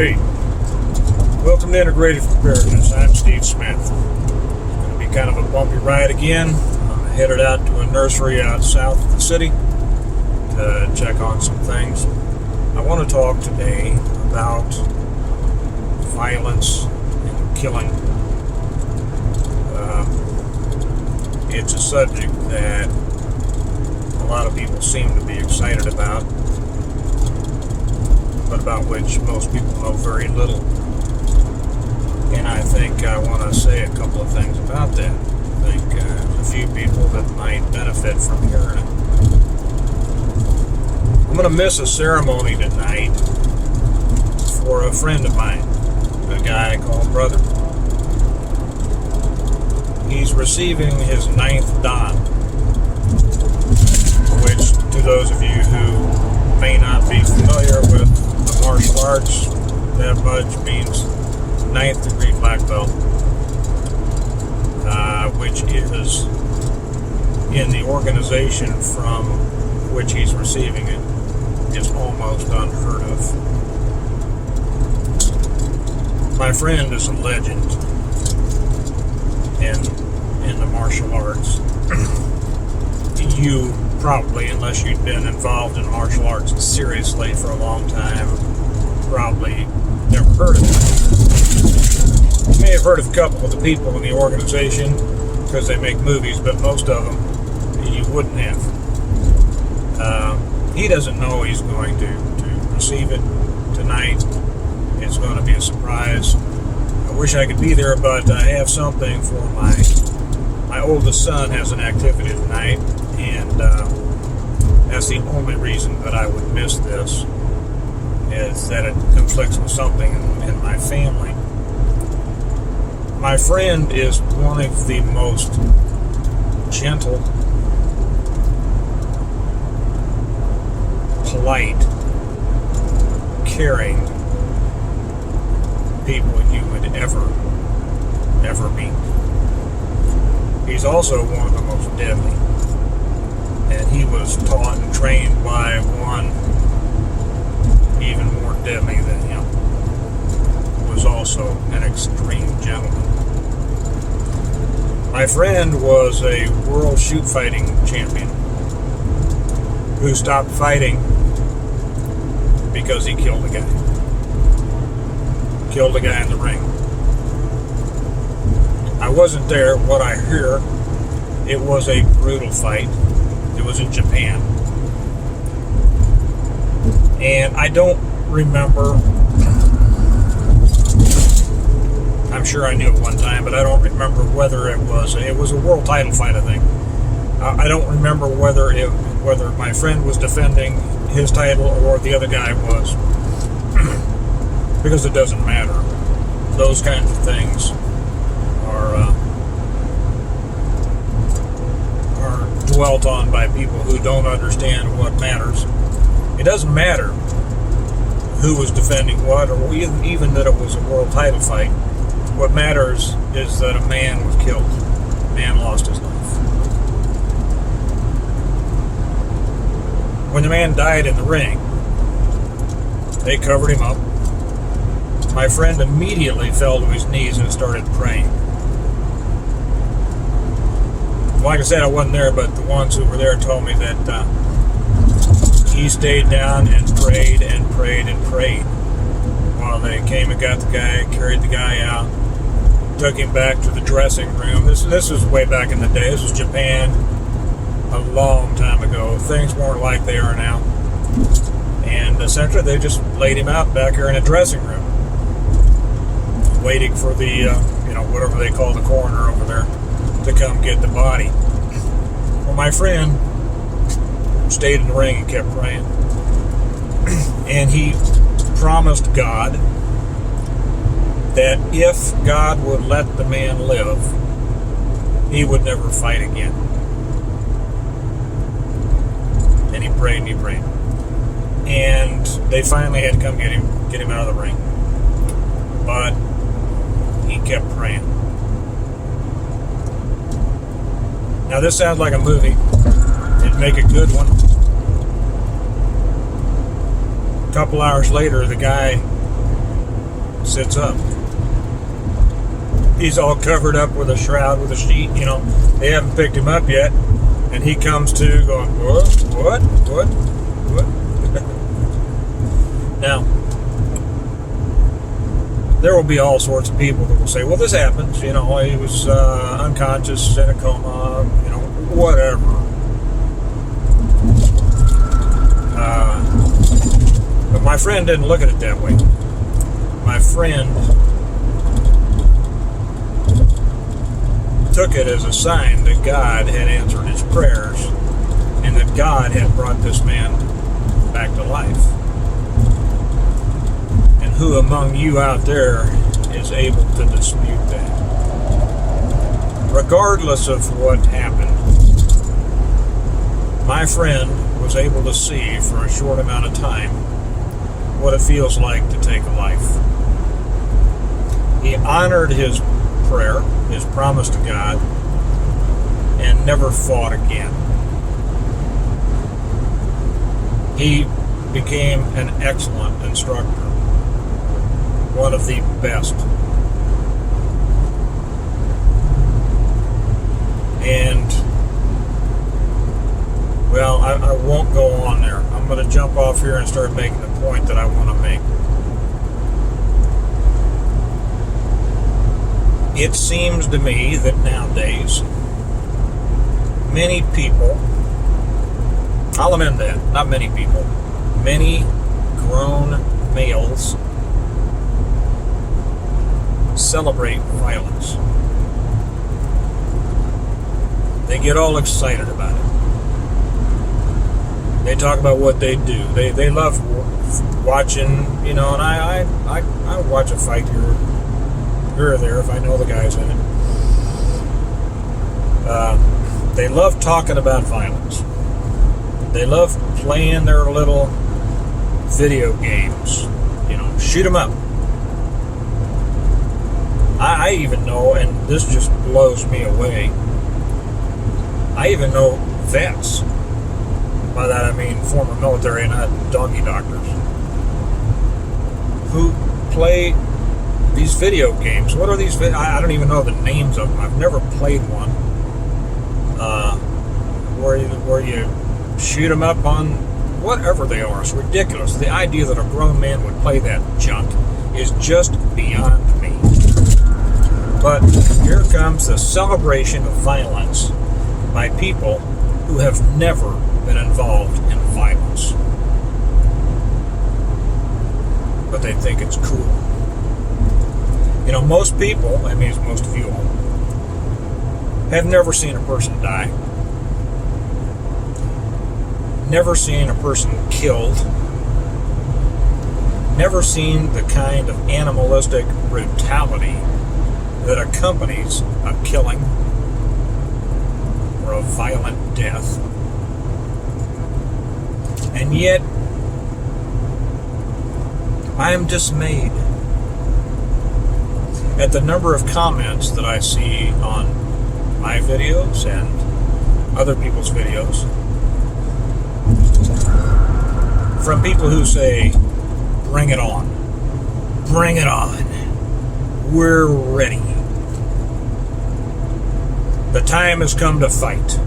Hey, welcome to Integrated Preparedness. I'm Steve Smith. It's going to be kind of a bumpy ride again. I'm headed out to a nursery out south of the city to check on some things. I want to talk today about violence and killing. It's a subject that a lot of people seem to be excited about, but about which most people know very little. And I think I want to say a couple of things about that. I think there's a few people that might benefit from hearing it. I'm going to miss a ceremony tonight for a friend of mine, a guy I call brother. He's receiving his 9th Dan, which, to those of you who may not be familiar with the martial arts, that badge means 9th degree black belt, which is in the organization from which he's receiving it is almost unheard of. My friend is a legend in the martial arts. You probably, unless you'd been involved in martial arts seriously for a long time, probably never heard of it. You may have heard of a couple of the people in the organization because they make movies, but most of them you wouldn't have. He doesn't know he's going to receive it tonight. It's going to be a surprise. I wish I could be there, but I have something for my oldest son has an activity tonight, and that's the only reason that I would miss this, is that it conflicts with something in my family. My friend is one of the most gentle, polite, caring people you would ever meet. He's also one of the most deadly, and he was taught and trained by one even more deadly than him, who was also an extreme gentleman. My friend was a world shoot fighting champion who stopped fighting because he killed a guy. Killed a guy in the ring. I wasn't there. What I hear, it was a brutal fight. It was in Japan. And I don't remember, I'm sure I knew it one time, but I don't remember whether it was a world title fight, I think. I don't remember whether my friend was defending his title or the other guy was. Because it doesn't matter. Those kinds of things are dwelt on by people who don't understand what matters. It doesn't matter who was defending what, or even that it was a world title fight. What matters is that a man was killed. A man lost his life. When the man died in the ring, they covered him up. My friend immediately fell to his knees and started praying. Like I said, I wasn't there, but the ones who were there told me that he stayed down and prayed and prayed and prayed while they came and got the guy, carried the guy out, took him back to the dressing room. This was way back in the day. This was Japan a long time ago. Things weren't like they are now. And essentially, they just laid him out back here in a dressing room, waiting for the, whatever they call the coroner over there to come get the body. Well, my friend stayed in the ring and kept praying. And he promised God that if God would let the man live, he would never fight again. And he prayed and he prayed. And they finally had to come get him out of the ring. But he kept praying. Now this sounds like a movie. It'd make a good one. A couple hours later, the guy sits up. He's all covered up with a shroud, with a sheet, They haven't picked him up yet. And he comes to going, what? Now, there will be all sorts of people that will say, well, this happens. He was unconscious, in a coma, whatever. But my friend didn't look at it that way. My friend took it as a sign that God had answered his prayers and that God had brought this man back to life. And who among you out there is able to dispute that? Regardless of what happened, my friend was able to see for a short amount of time what it feels like to take a life. He honored his prayer, his promise to God, and never fought again. He became an excellent instructor, one of the best. And, well, I won't go on there. I'm going to jump off here and start making the point that I want to make. It seems to me that nowadays, many people, I'll amend that, not many people, many grown males celebrate violence. They get all excited about it. They talk about what they do. They love watching, and I watch a fight here or there if I know the guys in it. They love talking about violence. They love playing their little video games. Shoot 'em up. I even know, and this just blows me away, I even know vets. By that I mean former military, not doggy doctors, who play these video games. What are these? I don't even know the names of them. I've never played one. Where you shoot them up on whatever they are. It's ridiculous. The idea that a grown man would play that junk is just beyond me. But here comes the celebration of violence by people who have never been involved in violence. But they think it's cool. Most people, most of you all, have never seen a person die. Never seen a person killed. Never seen the kind of animalistic brutality that accompanies a killing or a violent death. And yet, I am dismayed at the number of comments that I see on my videos and other people's videos from people who say, bring it on. Bring it on. We're ready. The time has come to fight.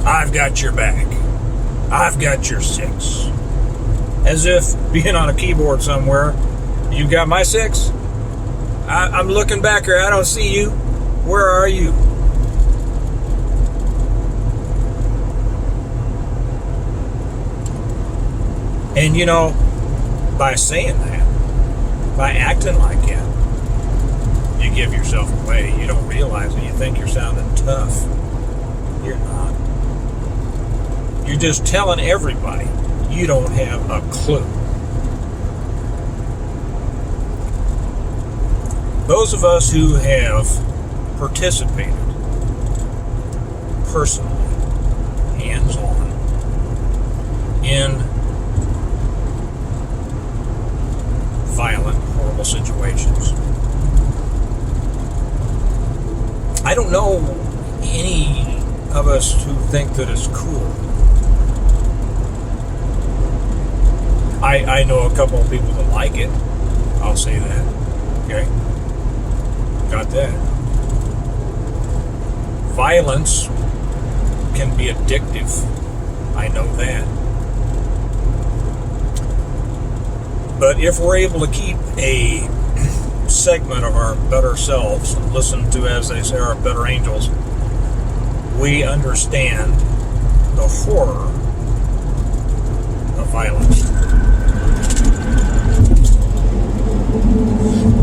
I've got your back. I've got your six. As if being on a keyboard somewhere, you got my six? I'm looking back here. I don't see you. Where are you? And by saying that, by acting like that, you give yourself away. You don't realize it. You think you're sounding tough. You're not. You're just telling everybody you don't have a clue. Those of us who have participated personally, hands-on, in violent, horrible situations, I don't know any of us who think that it's cool. I know a couple of people that like it. I'll say that. Okay? Got that. Violence can be addictive. I know that. But if we're able to keep a segment of our better selves and listen to, as they say, our better angels, we understand the horror of violence.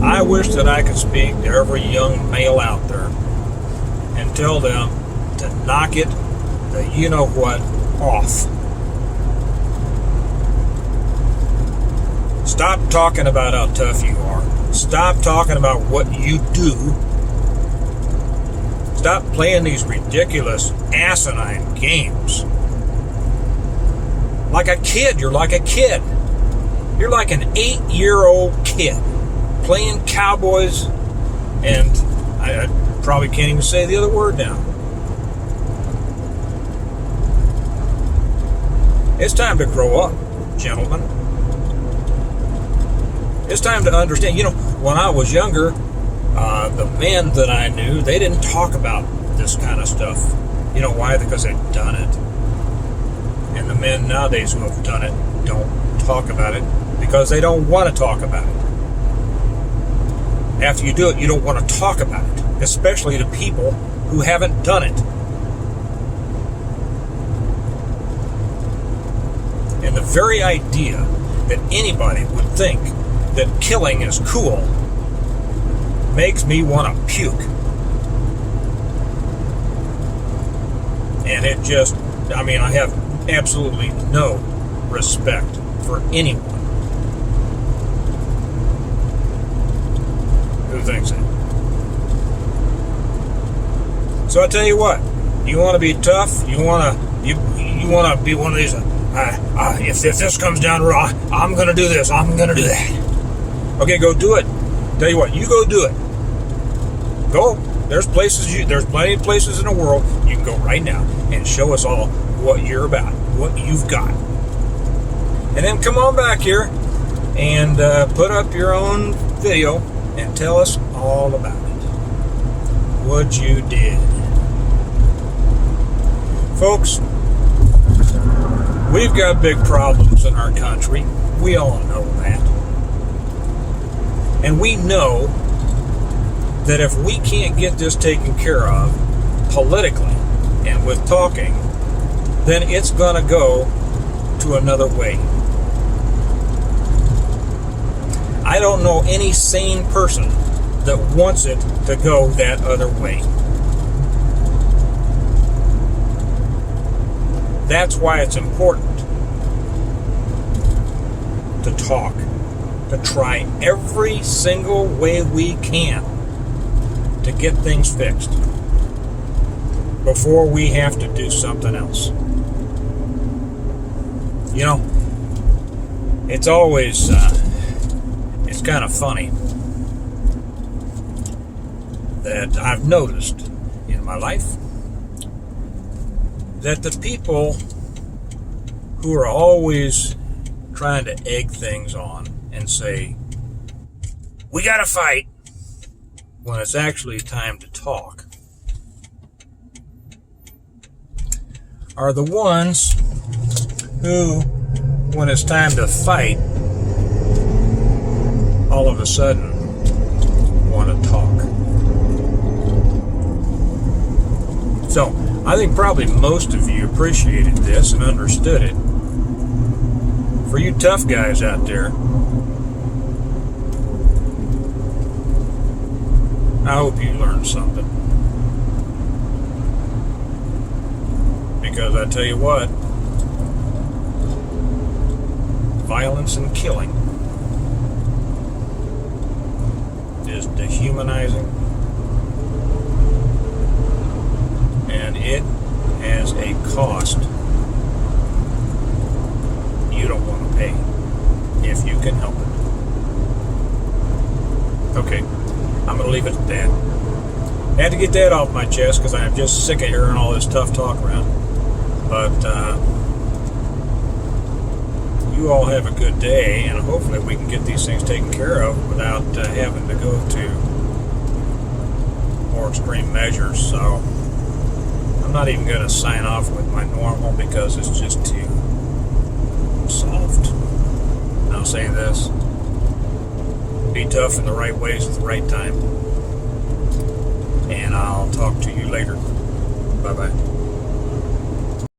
I wish that I could speak to every young male out there and tell them to knock it, the you-know-what, off. Stop talking about how tough you are. Stop talking about what you do. Stop playing these ridiculous, asinine games. Like a kid, you're like a kid. You're like an 8-year-old kid playing cowboys, and I probably can't even say the other word now. It's time to grow up, gentlemen. It's time to understand. When I was younger, the men that I knew, they didn't talk about this kind of stuff. You know why? Because they'd done it. And the men nowadays who have done it don't talk about it because they don't want to talk about it. After you do it, you don't want to talk about it, especially to people who haven't done it. And the very idea that anybody would think that killing is cool makes me want to puke. And it just, I have absolutely no respect for anyone who thinks it. So I tell you what, you want to be tough, you want to be one of these, if this comes down to it, I'm going to do this, I'm going to do that. Okay, go do it. Tell you what, you go do it. Go. There's plenty of places in the world you can go right now and show us all what you're about, what you've got. And then come on back here and put up your own video and tell us all about it. What you did. Folks, we've got big problems in our country. We all know that. And we know that if we can't get this taken care of politically and with talking, then it's going to go to another way. I don't know any sane person that wants it to go that other way. That's why it's important to talk, to try every single way we can to get things fixed before we have to do something else. It's always, it's kind of funny that I've noticed in my life that the people who are always trying to egg things on and say, we gotta fight, when it's actually time to talk, are the ones who, when it's time to fight, all of a sudden want to talk. So, I think probably most of you appreciated this and understood it. For you tough guys out there, I hope you learned something. Because I tell you what, violence and killing is dehumanizing, and it has a cost you don't want to pay if you can help it. Okay, I'm going to leave it at that. I had to get that off my chest because I'm just sick of hearing all this tough talk around. But you all have a good day, and hopefully we can get these things taken care of without having to go to more extreme measures. So I'm not even going to sign off with my normal because it's just too soft. I'll say this: be tough in the right ways at the right time. And I'll talk to you later. Bye-bye.